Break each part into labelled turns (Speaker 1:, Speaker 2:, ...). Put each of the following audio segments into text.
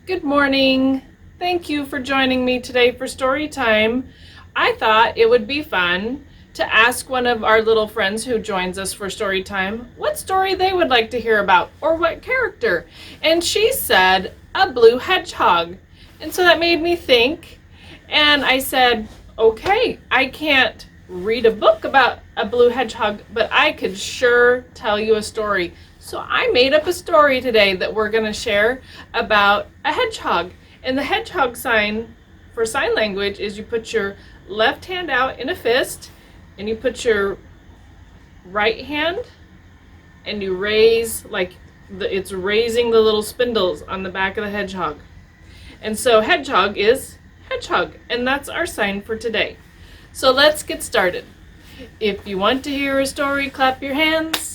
Speaker 1: Good morning. Thank you for joining me today for story time. I thought it would be fun to ask one of our little friends who joins us for story time what story they would like to hear about or what character. And she said a blue hedgehog. And so that made me think. And I said, okay, I can't read a book about a blue hedgehog, but I could sure tell you a story. So I made up a story today that we're going to share about a hedgehog. And the hedgehog sign for sign language is you put your left hand out in a fist and you put your right hand and you raise it's raising the little spindles on the back of the hedgehog. And so hedgehog is hedgehog, and that's our sign for today. So let's get started. If you want to hear a story, clap your hands.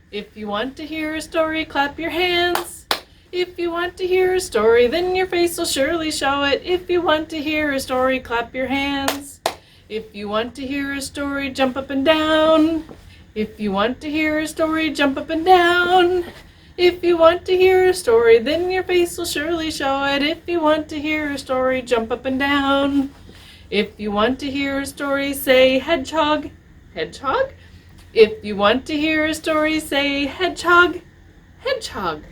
Speaker 1: If you want to hear a story, clap your hands. If you want to hear a story, then your face will surely show it. If you want to hear a story, clap your hands. If you want to hear a story, jump up and down. If you want to hear a story, jump up and down. If you want to hear a story, then your face will surely show it. If you want to hear a story, jump up and down. If you want to hear a story, say hedgehog, hedgehog. If you want to hear a story, say hedgehog, hedgehog.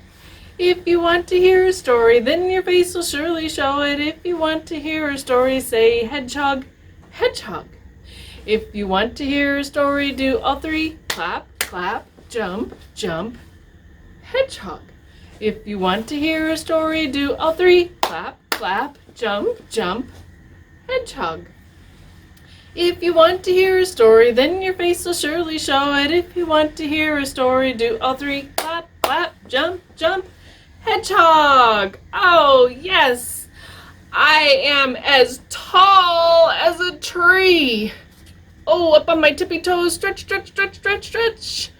Speaker 1: If you want to hear a story, then your face will surely show it. If you want to hear a story, say hedgehog, hedgehog. If you want to hear a story, do all three. Clap, clap, jump, jump, hedgehog. If you want to hear a story, do all three. Clap, clap, jump, jump, hedgehog. If you want to hear a story, then your face will surely show it. If you want to hear a story, do all three. Clap, clap, jump, jump, hedgehog. Oh, yes. I am as tall as a tree. Oh, up on my tippy toes. Stretch, stretch, stretch, stretch, stretch.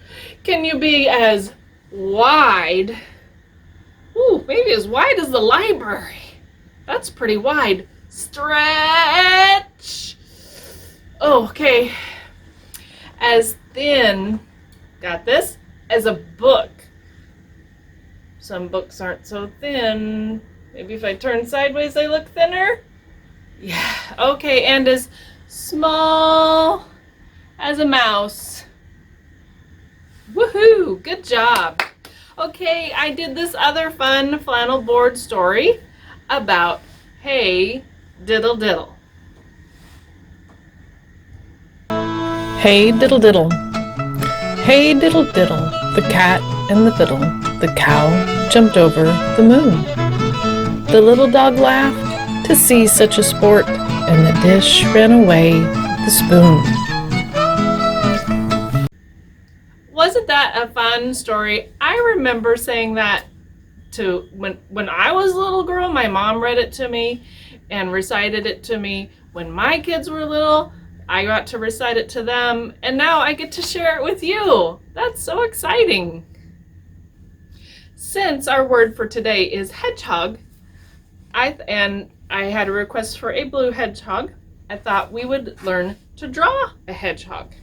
Speaker 1: Can you be as wide? Ooh, maybe as wide as the library. That's pretty wide. Stretch. Oh, okay. As thin, got this, as a book. Some books aren't so thin. Maybe if I turn sideways, they look thinner. Yeah, okay, and as small as a mouse. Woohoo, good job. Okay, I did this other fun flannel board story about Hey Diddle Diddle.
Speaker 2: Hey diddle diddle, hey diddle diddle, the cat and the fiddle, the cow jumped over the moon. The little dog laughed to see such a sport, and the dish ran away with the spoon.
Speaker 1: Wasn't that a fun story? I remember saying that to when I was a little girl. My mom read it to me and recited it to me. When my kids were little, I got to recite it to them, and now I get to share it with you. That's so exciting. Since our word for today is hedgehog, I had a request for a blue hedgehog, I thought we would learn to draw a hedgehog.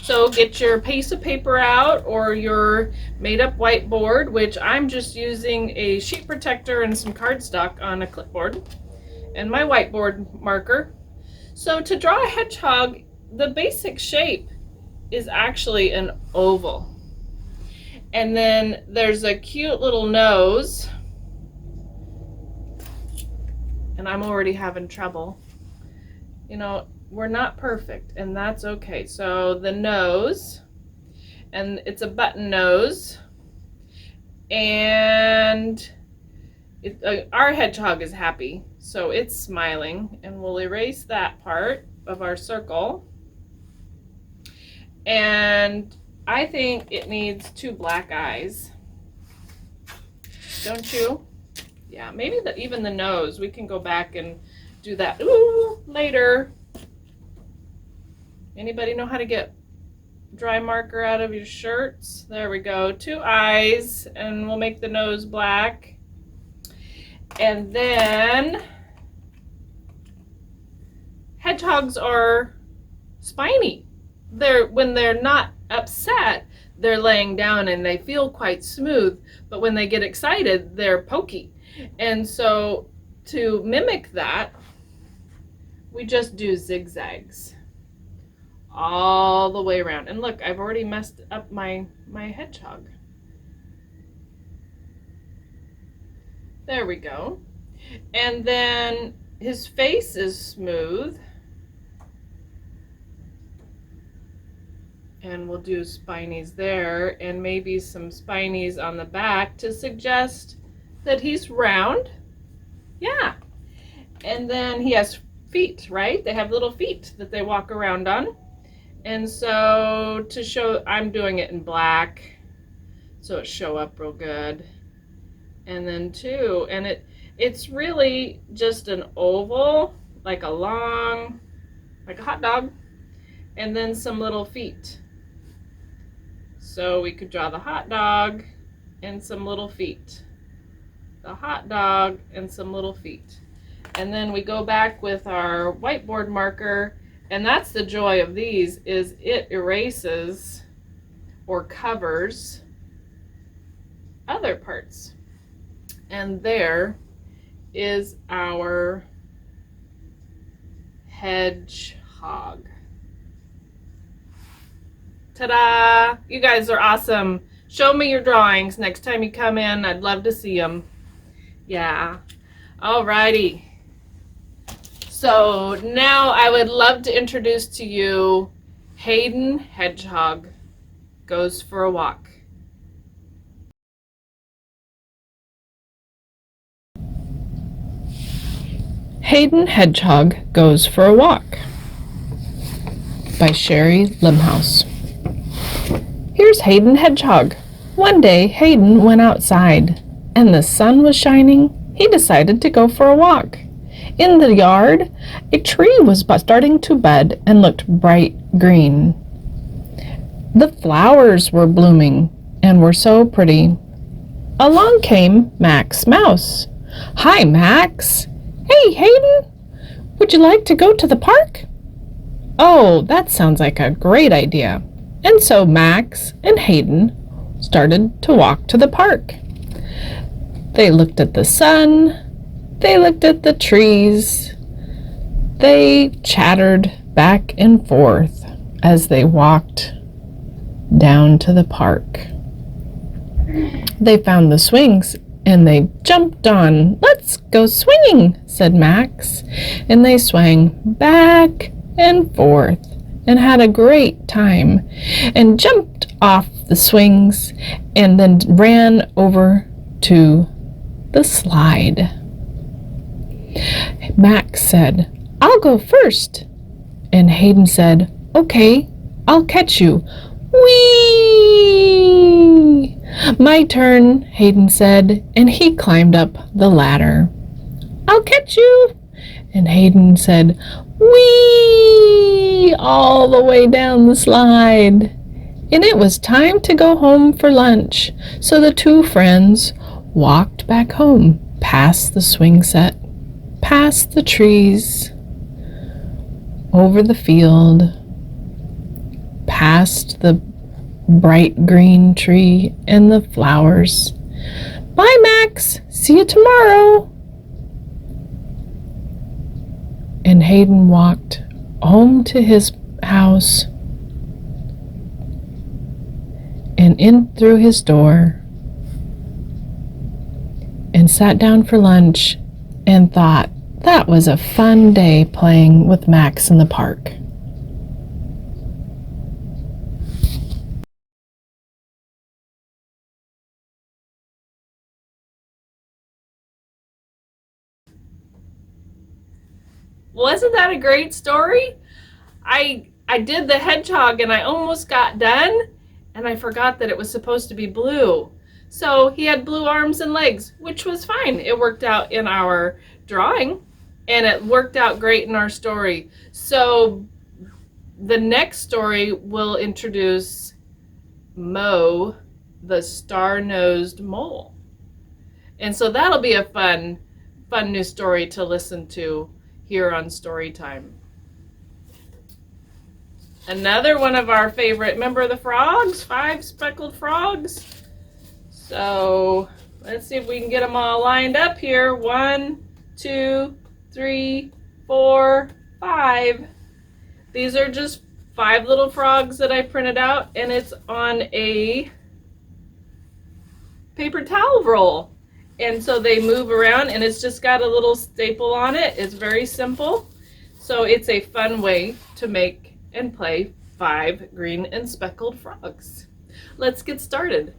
Speaker 1: So get your piece of paper out or your made-up whiteboard, which I'm just using a sheet protector and some cardstock on a clipboard, and my whiteboard marker. So to draw a hedgehog, the basic shape is actually an oval. And then there's a cute little nose. And I'm already having trouble. You know, we're not perfect, and that's okay. So the nose, and it's a button nose. And our hedgehog is happy, so it's smiling, and we'll erase that part of our circle. And I think it needs two black eyes. Don't you? Yeah, maybe even the nose. We can go back and do that later. Anybody know how to get dry marker out of your shirts? There we go. Two eyes, and we'll make the nose black. And then hedgehogs are spiny. When they're not upset, they're laying down and they feel quite smooth, but when they get excited, they're pokey. And so to mimic that, we just do zigzags all the way around. And look, I've already messed up my hedgehog. There we go. And then his face is smooth. And we'll do spinies there and maybe some spinies on the back to suggest that he's round. Yeah. And then he has feet, right? They have little feet that they walk around on. And so to show, I'm doing it in black so it show up real good. And then two, and it's really just an oval, like a hot dog, and then some little feet. So we could draw the hot dog and some little feet. The hot dog and some little feet. And then we go back with our whiteboard marker, and that's the joy of these, is it erases or covers other parts. And there is our hedgehog. Ta-da! You guys are awesome. Show me your drawings next time you come in. I'd love to see them. Yeah. Alrighty. So now I would love to introduce to you Hayden Hedgehog Goes for a Walk.
Speaker 2: Hayden Hedgehog Goes for a Walk by Sherry Limhouse. Here's Hayden Hedgehog. One day Hayden went outside and the sun was shining. He decided to go for a walk. In the yard, a tree was starting to bud and looked bright green. The flowers were blooming and were so pretty. Along came Max Mouse. Hi, Max. Hey, Hayden. Would you like to go to the park? Oh, that sounds like a great idea. And so Max and Hayden started to walk to the park. They looked at the sun. They looked at the trees. They chattered back and forth as they walked down to the park. They found the swings and they jumped on. Let's go swinging, said Max. And they swang back and forth and had a great time and jumped off the swings and then ran over to the slide. Max said, I'll go first. And Hayden said, okay, I'll catch you. Whee! My turn, Hayden said, and he climbed up the ladder. I'll catch you. And Hayden said, whee! All the way down the slide. And it was time to go home for lunch. So the two friends walked back home, past the swing set, past the trees, over the field, past the bright green tree and the flowers. Bye, Max. See you tomorrow. And Hayden walked home to his house and in through his door and sat down for lunch and thought that was a fun day playing with Max in the park.
Speaker 1: Wasn't that a great story? I did the hedgehog and I almost got done and I forgot that it was supposed to be blue. So he had blue arms and legs, which was fine. It worked out in our drawing and it worked out great in our story. So the next story will introduce Mo, the star-nosed mole. And so that'll be a fun new story to listen to here on Storytime. Another one of our favorite, remember the frogs? 5 speckled frogs? So Let's see if we can get them all lined up here. 1, 2, 3, 4, 5. These are just 5 little frogs that I printed out, and it's on a paper towel roll. And so they move around, and it's just got a little staple on it. It's very simple. So it's a fun way to make and play 5 green and speckled frogs. Let's get started.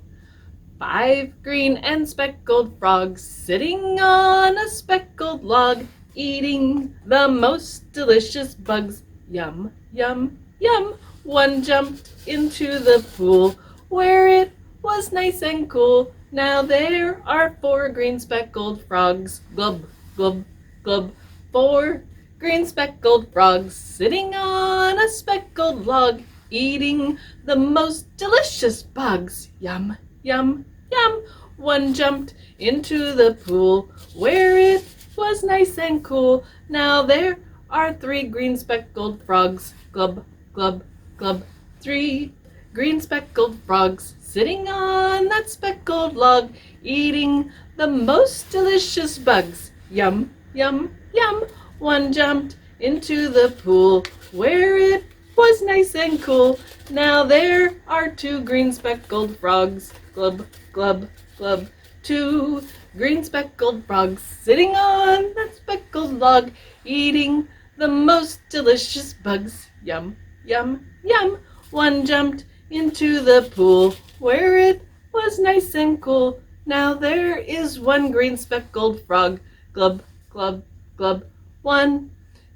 Speaker 1: 5 green and speckled frogs sitting on a speckled log, eating the most delicious bugs. Yum, yum, yum. One jumped into the pool where it was nice and cool. Now there are 4 green speckled frogs. Glub, glub, glub. 4 green speckled frogs sitting on a speckled log, eating the most delicious bugs. Yum, yum, yum. One jumped into the pool where it was nice and cool. Now there are 3 green speckled frogs. Glub, glub, glub. 3 green speckled frogs sitting on that speckled log, eating the most delicious bugs. Yum, yum, yum. One jumped into the pool where it was nice and cool. Now there are 2 green speckled frogs. Glub, glub, glub. 2 green speckled frogs sitting on that speckled log, eating the most delicious bugs. Yum, yum, yum. One jumped into the pool where it was nice and cool. Now there is 1 green speckled frog. Glub, glub, glub. 1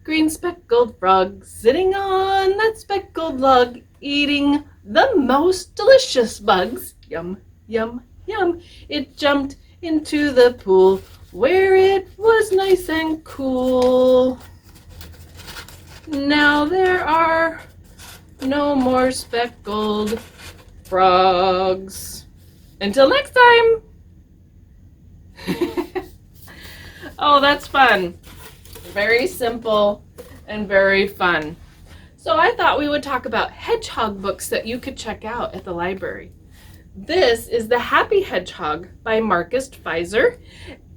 Speaker 1: green speckled frog sitting on that speckled log, eating the most delicious bugs. Yum, yum, yum. It jumped into the pool where it was nice and cool. Now there are no more speckled frogs. Until next time. Oh, that's fun. Very simple and very fun. So I thought we would talk about hedgehog books that you could check out at the library. This is The Happy Hedgehog by Marcus Pfizer,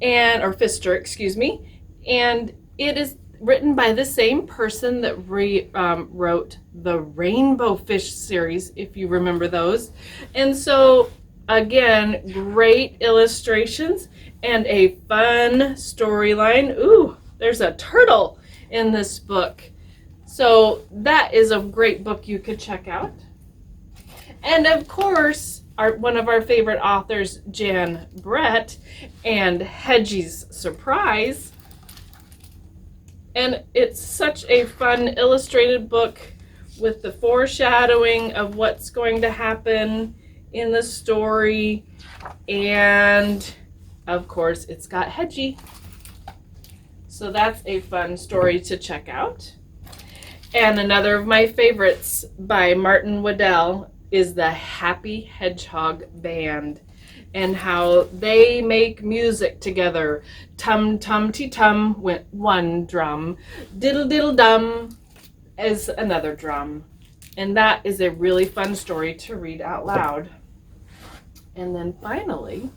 Speaker 1: or Pfister, excuse me. And it is written by the same person that wrote the Rainbow Fish series, if you remember those. And so, again, great illustrations and a fun storyline. Ooh, there's a turtle in this book. So that is a great book you could check out. And of course, one of our favorite authors, Jan Brett, and Hedgie's Surprise. And it's such a fun illustrated book with the foreshadowing of what's going to happen in the story. And of course, it's got Hedgie. So that's a fun story to check out. And another of my favorites by Martin Waddell is The Happy Hedgehog Band, and how they make music together. Tum tum ti tum went one drum, diddle diddle dum is another drum. And that is a really fun story to read out loud. And then finally,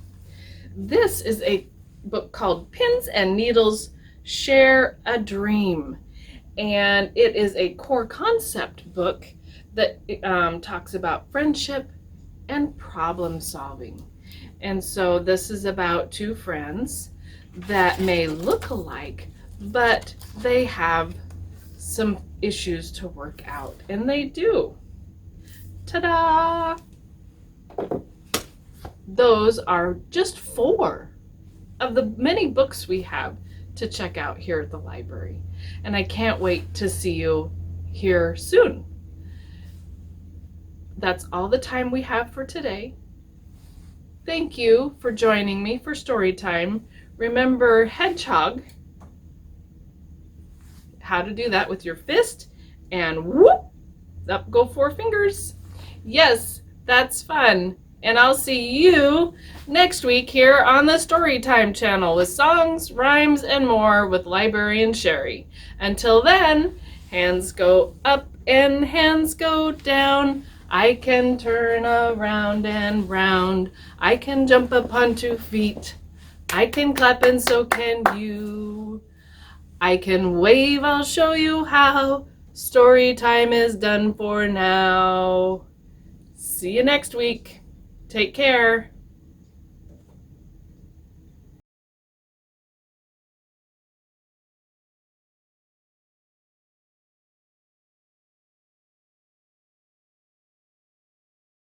Speaker 1: this is a book called Pins and Needles Share a Dream. And it is a core concept book that talks about friendship and problem solving. And so this is about 2 friends that may look alike, but they have some issues to work out, and they do. Ta-da! Those are just 4 of the many books we have to check out here at the library. And I can't wait to see you here soon. That's all the time we have for today. Thank you for joining me for story time. Remember hedgehog, how to do that with your fist, and whoop, up go 4 fingers. Yes, that's fun. And I'll see you next week here on the Storytime channel with songs, rhymes, and more with Librarian Sherry. Until then, hands go up and hands go down. I can turn around and round. I can jump upon 2 feet. I can clap and so can you. I can wave, I'll show you how. Story time is done for now. See you next week. Take care.